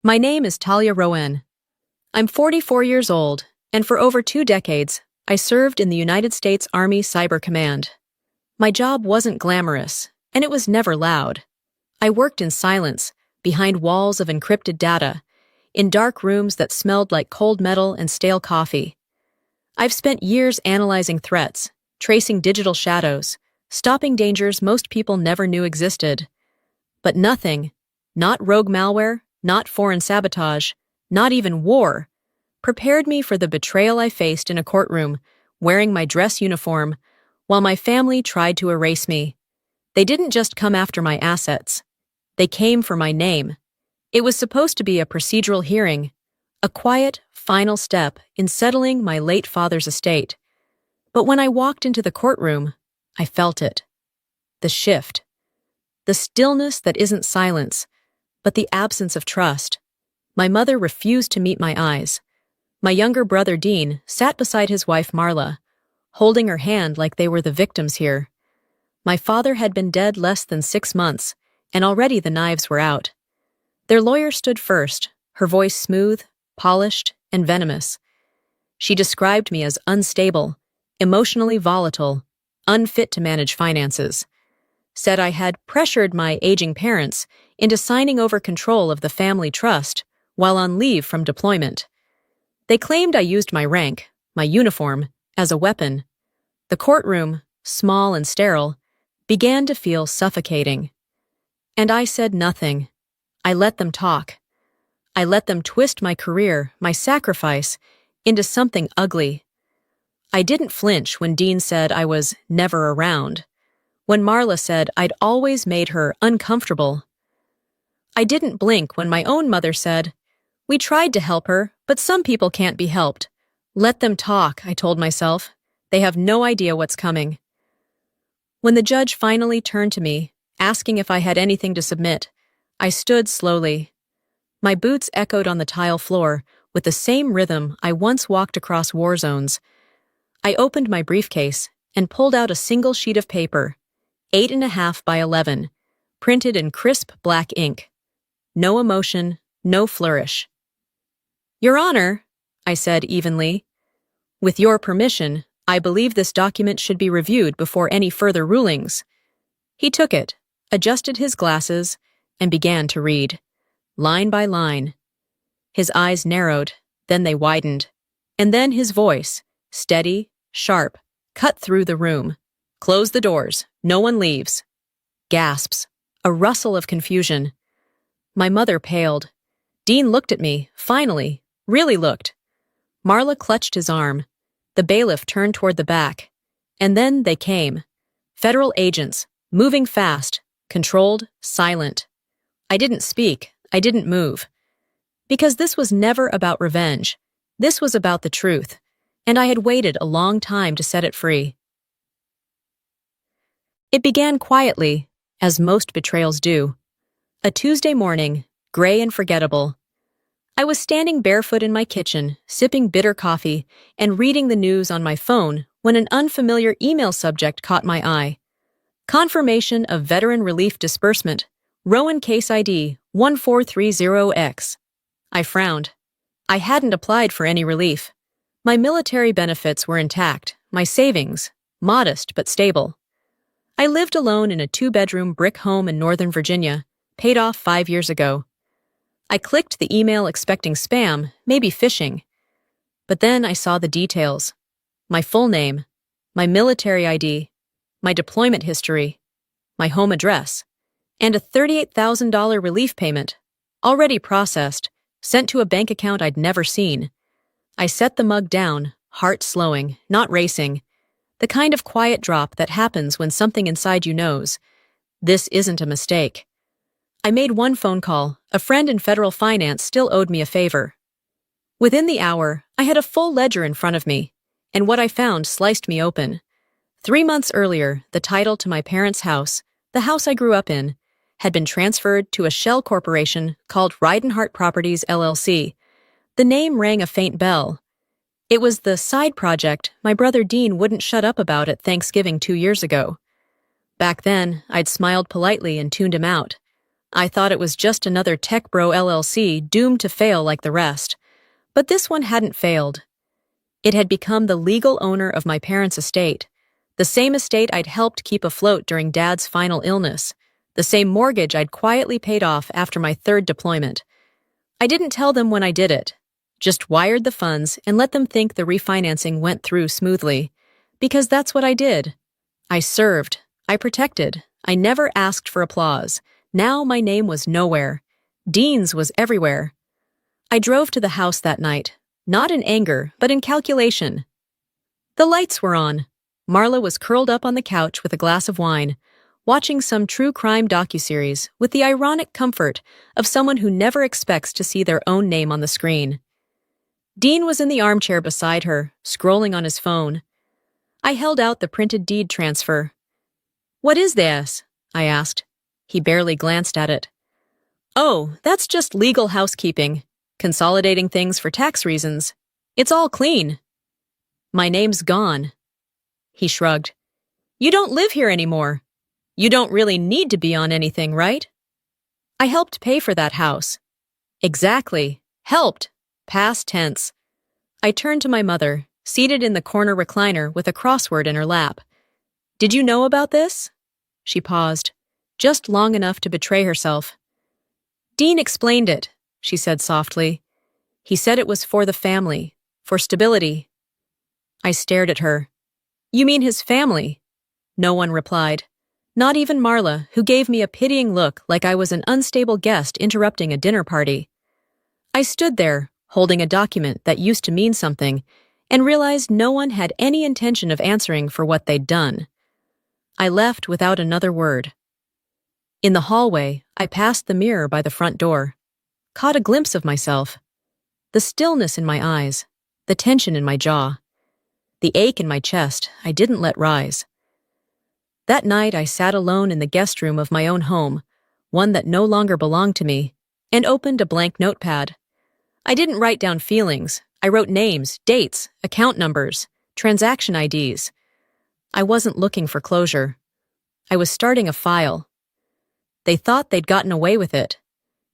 My name is Talia Rowan. I'm 44 years old, and for over 2 decades, I served in the United States Army Cyber Command. My job wasn't glamorous, and it was never loud. I worked in silence, behind walls of encrypted data, in dark rooms that smelled like cold metal and stale coffee. I've spent years analyzing threats, tracing digital shadows, stopping dangers most people never knew existed. But nothing, not rogue malware, not foreign sabotage, not even war, prepared me for the betrayal I faced in a courtroom, wearing my dress uniform, while my family tried to erase me. They didn't just come after my assets. They came for my name. It was supposed to be a procedural hearing, a quiet, final step in settling my late father's estate. But when I walked into the courtroom, I felt it. The shift. The stillness that isn't silence, but the absence of trust. My mother refused to meet my eyes. My younger brother Dean sat beside his wife Marla, holding her hand like they were the victims here. My father had been dead less than 6 months, and already the knives were out. Their lawyer stood first, her voice smooth, polished, and venomous. She described me as unstable, emotionally volatile, unfit to manage finances. Said I had pressured my aging parents into signing over control of the family trust while on leave from deployment. They claimed I used my rank, my uniform, as a weapon. The courtroom, small and sterile, began to feel suffocating. And I said nothing. I let them talk. I let them twist my career, my sacrifice, into something ugly. I didn't flinch when Dean said I was never around, when Marla said I'd always made her uncomfortable. I didn't blink when my own mother said, "We tried to help her, but some people can't be helped. Let them talk," I told myself. They have no idea what's coming. When the judge finally turned to me, asking if I had anything to submit, I stood slowly. My boots echoed on the tile floor with the same rhythm I once walked across war zones. I opened my briefcase and pulled out a single sheet of paper, 8.5 by 11, printed in crisp black ink. No emotion, no flourish. "Your Honor," I said evenly, "with your permission, I believe this document should be reviewed before any further rulings." He took it, adjusted his glasses, and began to read, line by line. His eyes narrowed, then they widened, and then his voice, steady, sharp, cut through the room. "Close the doors. No one leaves." Gasps, a rustle of confusion. My mother paled. Dean looked at me, finally, really looked. Marla clutched his arm. The bailiff turned toward the back. And then they came. Federal agents, moving fast, controlled, silent. I didn't speak. I didn't move. Because this was never about revenge. This was about the truth. And I had waited a long time to set it free. It began quietly, as most betrayals do. A Tuesday morning, gray and forgettable. I was standing barefoot in my kitchen, sipping bitter coffee, and reading the news on my phone when an unfamiliar email subject caught my eye. Confirmation of Veteran Relief Disbursement, Rowan Case ID 1430X. I frowned. I hadn't applied for any relief. My military benefits were intact, my savings, modest but stable. I lived alone in a 2-bedroom brick home in Northern Virginia, paid off 5 years ago. I clicked the email expecting spam, maybe phishing. But then I saw the details. My full name, my military ID, my deployment history, my home address, and a $38,000 relief payment, already processed, sent to a bank account I'd never seen. I set the mug down, heart slowing, not racing, the kind of quiet drop that happens when something inside you knows, this isn't a mistake. I made one phone call. A friend in federal finance still owed me a favor. Within the hour, I had a full ledger in front of me, and what I found sliced me open. 3 months earlier, the title to my parents' house, the house I grew up in, had been transferred to a shell corporation called Ridenhart Properties LLC. The name rang a faint bell. It was the side project my brother Dean wouldn't shut up about at Thanksgiving 2 years ago. Back then, I'd smiled politely and tuned him out. I thought it was just another Tech Bro LLC doomed to fail like the rest. But this one hadn't failed. It had become the legal owner of my parents' estate, the same estate I'd helped keep afloat during Dad's final illness, the same mortgage I'd quietly paid off after my third deployment. I didn't tell them when I did it, just wired the funds and let them think the refinancing went through smoothly, because that's what I did. I served, I protected, I never asked for applause. Now my name was nowhere. Dean's was everywhere. I drove to the house that night, not in anger, but in calculation. The lights were on. Marla was curled up on the couch with a glass of wine, watching some true crime docuseries with the ironic comfort of someone who never expects to see their own name on the screen. Dean was in the armchair beside her, scrolling on his phone. I held out the printed deed transfer. "What is this?" I asked. He barely glanced at it. "Oh, that's just legal housekeeping, consolidating things for tax reasons. It's all clean." "My name's gone." He shrugged. "You don't live here anymore. You don't really need to be on anything, right?" "I helped pay for that house." "Exactly. Helped. Past tense." I turned to my mother, seated in the corner recliner with a crossword in her lap. "Did you know about this?" She paused, just long enough to betray herself. "Dean explained it," she said softly. "He said it was for the family, for stability." I stared at her. "You mean his family?" No one replied. Not even Marla, who gave me a pitying look like I was an unstable guest interrupting a dinner party. I stood there, holding a document that used to mean something, and realized no one had any intention of answering for what they'd done. I left without another word. In the hallway, I passed the mirror by the front door, caught a glimpse of myself. The stillness in my eyes, the tension in my jaw, the ache in my chest I didn't let rise. That night I sat alone in the guest room of my own home, one that no longer belonged to me, and opened a blank notepad. I didn't write down feelings. I wrote names, dates, account numbers, transaction IDs. I wasn't looking for closure. I was starting a file. They thought they'd gotten away with it.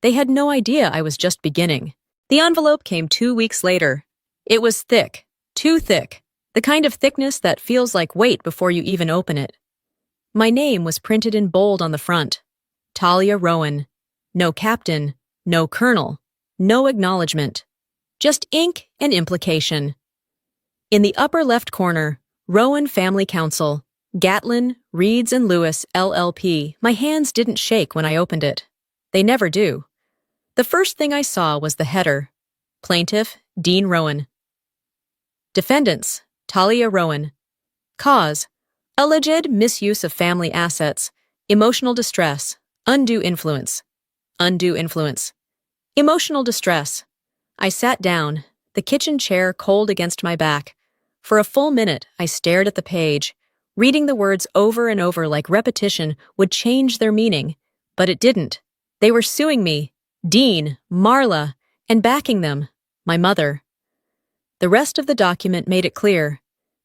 They had no idea I was just beginning. The envelope came 2 weeks later. It was thick, too thick, the kind of thickness that feels like weight before you even open it. My name was printed in bold on the front. Talia Rowan. No captain, no colonel, no acknowledgement. Just ink and implication. In the upper left corner, Rowan Family Council, Gatlin, Reeds and Lewis, LLP. My hands didn't shake when I opened it. They never do. The first thing I saw was the header. Plaintiff, Dean Rowan. Defendants, Talia Rowan. Cause, alleged misuse of family assets, emotional distress, undue influence. Undue influence. Emotional distress. I sat down, the kitchen chair cold against my back. For a full minute, I stared at the page, reading the words over and over like repetition would change their meaning, but it didn't. They were suing me, Dean, Marla, and backing them, my mother. The rest of the document made it clear.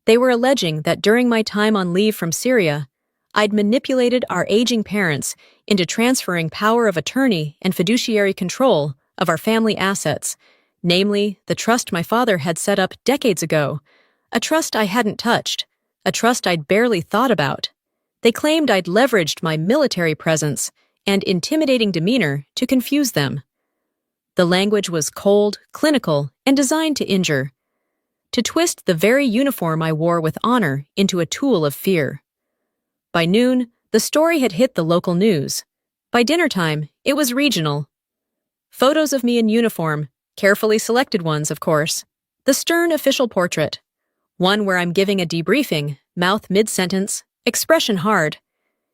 They were alleging that during my time on leave from Syria, I'd manipulated our aging parents into transferring power of attorney and fiduciary control of our family assets, namely the trust my father had set up decades ago, a trust I hadn't touched, a trust I'd barely thought about. They claimed I'd leveraged my military presence and intimidating demeanor to confuse them. The language was cold, clinical, and designed to injure, to twist the very uniform I wore with honor into a tool of fear. By noon, the story had hit the local news. By dinner time, it was regional. Photos of me in uniform, carefully selected ones, of course. The stern official portrait. One where I'm giving a debriefing, mouth mid-sentence, expression hard.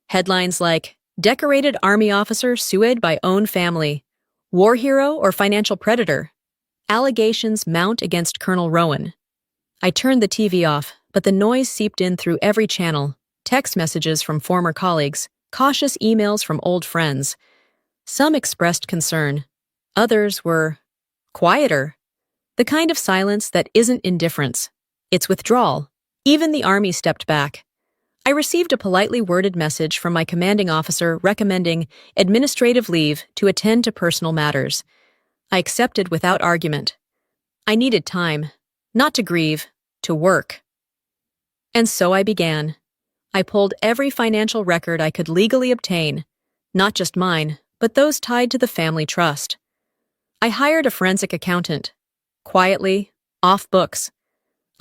Headlines like, Decorated Army Officer Sued by Own Family, War Hero or Financial Predator, Allegations Mount Against Colonel Rowan. I turned the TV off, but the noise seeped in through every channel, text messages from former colleagues, cautious emails from old friends. Some expressed concern. Others were quieter. The kind of silence that isn't indifference. It's withdrawal. Even the army stepped back. I received a politely worded message from my commanding officer recommending administrative leave to attend to personal matters. I accepted without argument. I needed time, not to grieve, to work. And so I began. I pulled every financial record I could legally obtain, not just mine, but those tied to the family trust. I hired a forensic accountant. Quietly, off books.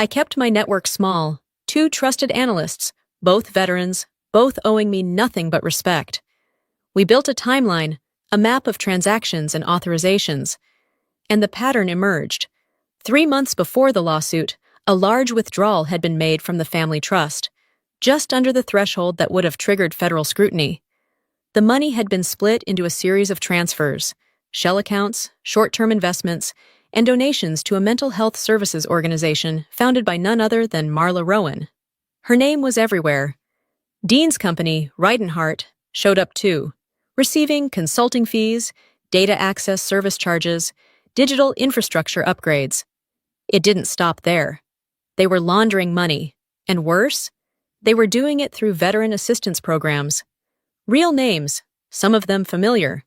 I kept my network small, 2 trusted analysts, both veterans, both owing me nothing but respect. We built a timeline, a map of transactions and authorizations, and the pattern emerged. 3 months before the lawsuit, a large withdrawal had been made from the family trust, just under the threshold that would have triggered federal scrutiny. The money had been split into a series of transfers, shell accounts, short-term investments, and donations to a mental health services organization founded by none other than Marla Rowan. Her name was everywhere. Dean's company, Reidenhart, showed up too, receiving consulting fees, data access service charges, digital infrastructure upgrades. It didn't stop there. They were laundering money, and worse, they were doing it through veteran assistance programs. Real names, some of them familiar.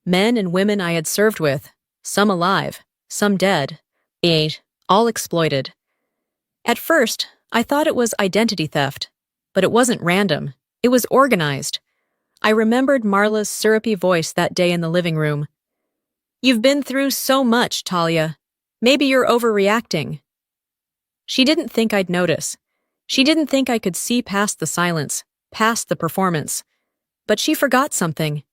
Men and women I had served with, some alive, some dead, all exploited. At first, I thought it was identity theft, but it wasn't random. It was organized. I remembered Marla's syrupy voice that day in the living room. "You've been through so much, Talia. Maybe you're overreacting." She didn't think I'd notice. She didn't think I could see past the silence, past the performance. But she forgot something.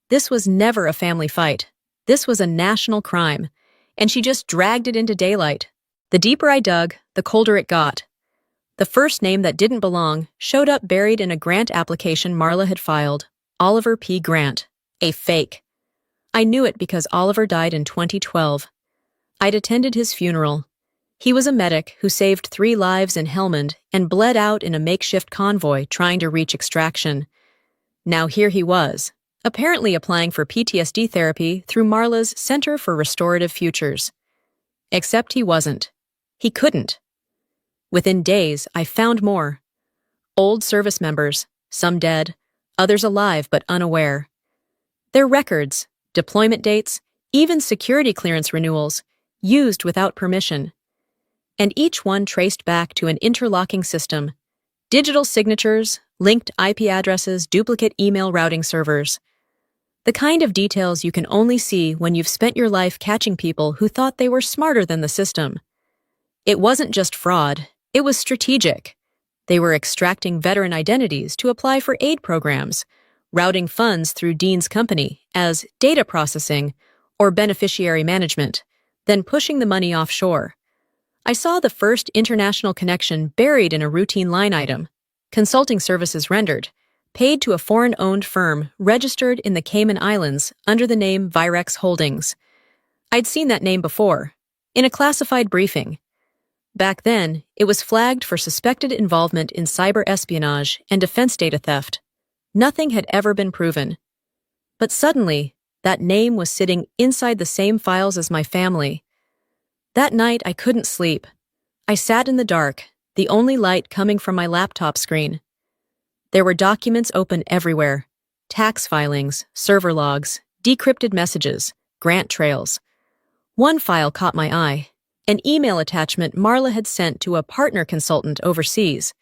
This was never a family fight. This was a national crime, and she just dragged it into daylight. The deeper I dug, the colder it got. The first name that didn't belong showed up buried in a grant application Marla had filed, Oliver P. Grant, a fake. I knew it because Oliver died in 2012. I'd attended his funeral. He was a medic who saved 3 lives in Helmand and bled out in a makeshift convoy trying to reach extraction. Now here he was, apparently applying for PTSD therapy through Marla's Center for Restorative Futures. Except he wasn't. He couldn't. Within days, I found more. Old service members, some dead, others alive but unaware. Their records, deployment dates, even security clearance renewals, used without permission. And each one traced back to an interlocking system. Digital signatures, linked IP addresses, duplicate email routing servers. The kind of details you can only see when you've spent your life catching people who thought they were smarter than the system. It wasn't just fraud, it was strategic. They were extracting veteran identities to apply for aid programs, routing funds through Dean's company as data processing or beneficiary management, then pushing the money offshore. I saw the first international connection buried in a routine line item, consulting services rendered, paid to a foreign-owned firm registered in the Cayman Islands under the name Virex Holdings. I'd seen that name before, in a classified briefing. Back then, it was flagged for suspected involvement in cyber espionage and defense data theft. Nothing had ever been proven. But suddenly, that name was sitting inside the same files as my family. That night, I couldn't sleep. I sat in the dark, the only light coming from my laptop screen. There were documents open everywhere. Tax filings, server logs, decrypted messages, grant trails. One file caught my eye, an email attachment Marla had sent to a partner consultant overseas.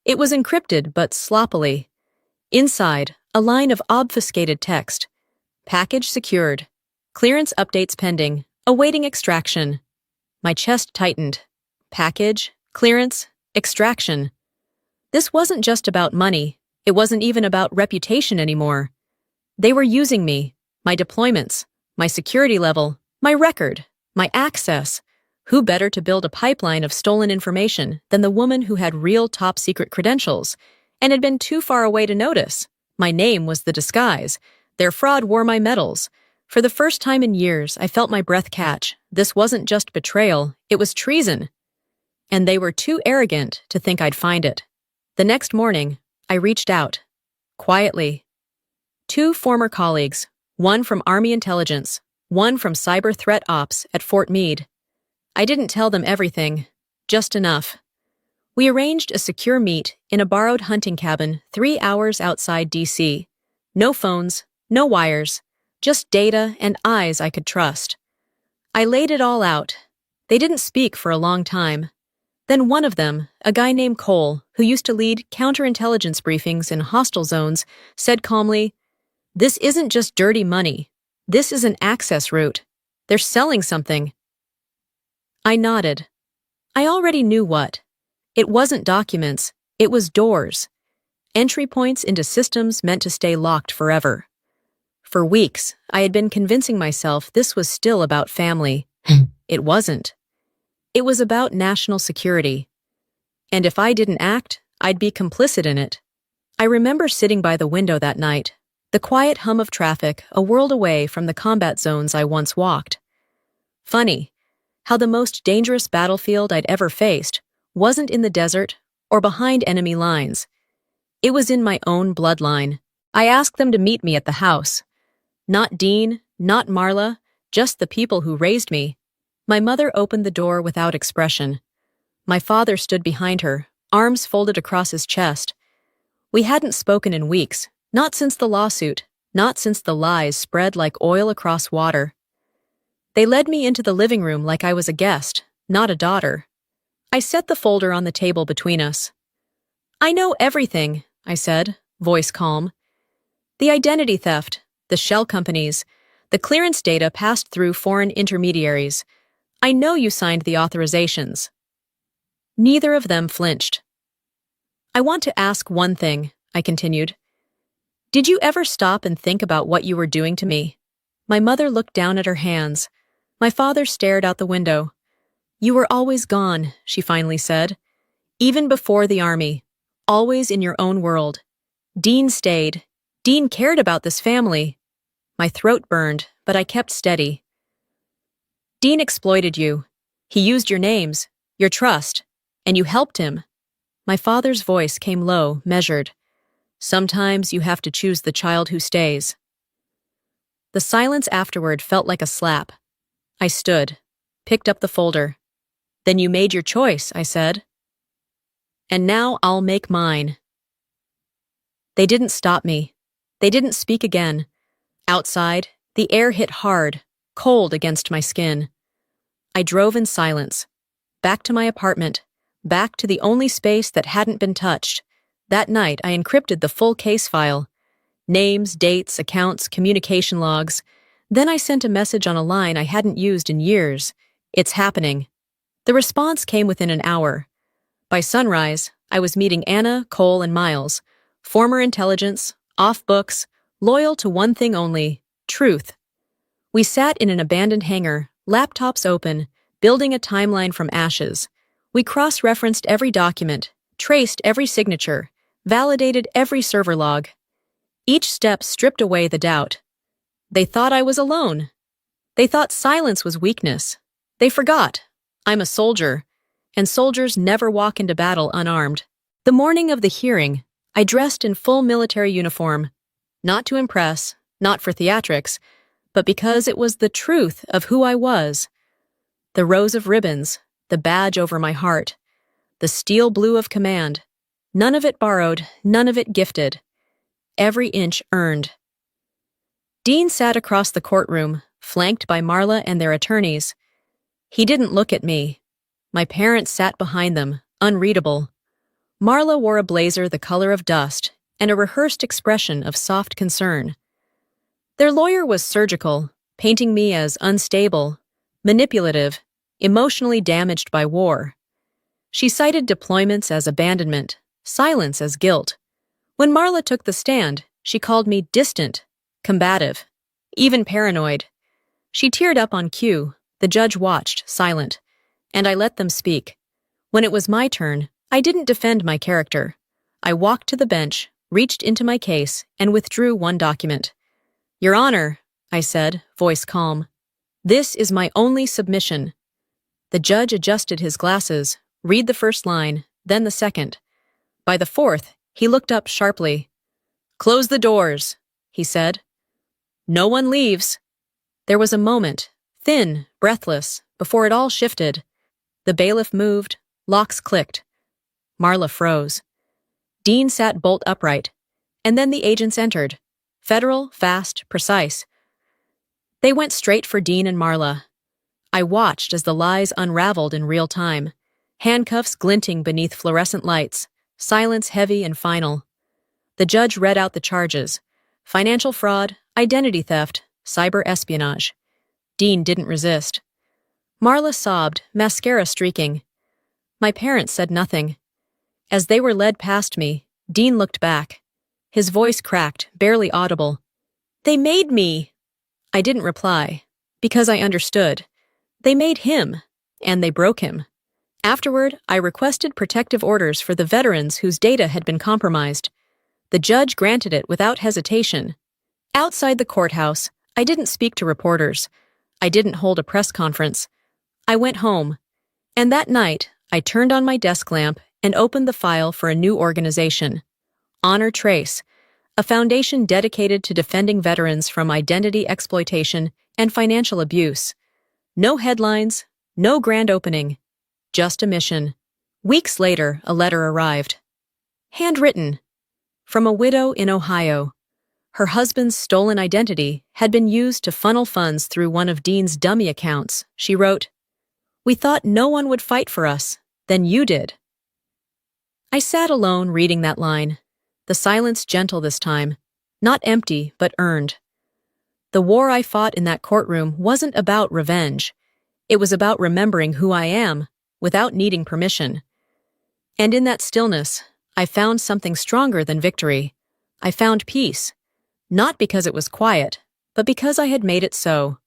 It was encrypted but sloppily. Inside, a line of obfuscated text. Package secured. Clearance updates pending. Awaiting extraction. My chest tightened. Package, clearance, extraction. This wasn't just about money. It wasn't even about reputation anymore. They were using me, my deployments, my security level, my record, my access. Who better to build a pipeline of stolen information than the woman who had real top-secret credentials and had been too far away to notice? My name was the disguise. Their fraud wore my medals. For the first time in years, I felt my breath catch. This wasn't just betrayal, it was treason. And they were too arrogant to think I'd find it. The next morning, I reached out. Quietly. 2 former colleagues, one from Army Intelligence, one from Cyber Threat Ops at Fort Meade. I didn't tell them everything, just enough. We arranged a secure meet in a borrowed hunting cabin 3 hours outside D.C. No phones, no wires, just data and eyes I could trust. I laid it all out. They didn't speak for a long time. Then one of them, a guy named Cole, who used to lead counterintelligence briefings in hostile zones, said calmly, "This isn't just dirty money. This is an access route. They're selling something." I nodded. I already knew what. It wasn't documents, it was doors. Entry points into systems meant to stay locked forever. For weeks, I had been convincing myself this was still about family. It wasn't. It was about national security. And if I didn't act, I'd be complicit in it. I remember sitting by the window that night, the quiet hum of traffic a world away from the combat zones I once walked. Funny, how the most dangerous battlefield I'd ever faced wasn't in the desert or behind enemy lines. It was in my own bloodline. I asked them to meet me at the house. Not Dean, not Marla, just the people who raised me. My mother opened the door without expression. My father stood behind her, arms folded across his chest. We hadn't spoken in weeks, not since the lawsuit, not since the lies spread like oil across water. They led me into the living room like I was a guest, not a daughter. I set the folder on the table between us. "I know everything," I said, voice calm. "The identity theft, the shell companies, the clearance data passed through foreign intermediaries. I know you signed the authorizations." Neither of them flinched. "I want to ask one thing," I continued. "Did you ever stop and think about what you were doing to me?" My mother looked down at her hands. My father stared out the window. "You were always gone," she finally said. "Even before the army. Always in your own world. Dean stayed. Dean cared about this family." My throat burned, but I kept steady. "Dean exploited you. He used your names, your trust, and you helped him." My father's voice came low, measured. "Sometimes you have to choose the child who stays." The silence afterward felt like a slap. I stood, picked up the folder. "Then you made your choice," I said. "And now I'll make mine." They didn't stop me. They didn't speak again. Outside, the air hit hard, cold against my skin. I drove in silence. Back to my apartment. Back to the only space that hadn't been touched. That night, I encrypted the full case file. Names, dates, accounts, communication logs. Then I sent a message on a line I hadn't used in years. "It's happening." The response came within an hour. By sunrise, I was meeting Anna, Cole, and Miles, former intelligence, off books, loyal to one thing only, truth. We sat in an abandoned hangar, laptops open, building a timeline from ashes. We cross-referenced every document, traced every signature, validated every server log. Each step stripped away the doubt. They thought I was alone. They thought silence was weakness. They forgot. I'm a soldier, and soldiers never walk into battle unarmed. The morning of the hearing, I dressed in full military uniform, not to impress, not for theatrics, but because it was the truth of who I was. The rows of ribbons, the badge over my heart, the steel blue of command, none of it borrowed, none of it gifted. Every inch earned. Dean sat across the courtroom, flanked by Marla and their attorneys. He didn't look at me. My parents sat behind them, unreadable. Marla wore a blazer the color of dust and a rehearsed expression of soft concern. Their lawyer was surgical, painting me as unstable, manipulative, emotionally damaged by war. She cited deployments as abandonment, silence as guilt. When Marla took the stand, she called me distant, combative, even paranoid. She teared up on cue. The judge watched, silent, and I let them speak. When it was my turn, I didn't defend my character. I walked to the bench, reached into my case, and withdrew one document. "Your Honor," I said, voice calm, "this is my only submission." The judge adjusted his glasses, read the first line, then the second. By the fourth, he looked up sharply. "Close the doors," he said. "No one leaves." There was a moment, thin, breathless, before it all shifted. The bailiff moved, locks clicked. Marla froze. Dean sat bolt upright, and then the agents entered. Federal, fast, precise. They went straight for Dean and Marla. I watched as the lies unraveled in real time, handcuffs glinting beneath fluorescent lights, silence heavy and final. The judge read out the charges: financial fraud, identity theft, cyber espionage. Dean didn't resist. Marla sobbed, mascara streaking. My parents said nothing. As they were led past me, Dean looked back. His voice cracked, barely audible. "They made me!" I didn't reply, because I understood. They made him, and they broke him. Afterward, I requested protective orders for the veterans whose data had been compromised. The judge granted it without hesitation. Outside the courthouse, I didn't speak to reporters. I didn't hold a press conference. I went home, and that night, I turned on my desk lamp and opened the file for a new organization, Honor Trace, a foundation dedicated to defending veterans from identity exploitation and financial abuse. No headlines, no grand opening, just a mission. Weeks later, a letter arrived. Handwritten, from a widow in Ohio. Her husband's stolen identity had been used to funnel funds through one of Dean's dummy accounts. She wrote, "We thought no one would fight for us, then you did." I sat alone reading that line, the silence gentle this time, not empty but earned. The war I fought in that courtroom wasn't about revenge. It was about remembering who I am, without needing permission. And in that stillness, I found something stronger than victory. I found peace, not because it was quiet, but because I had made it so.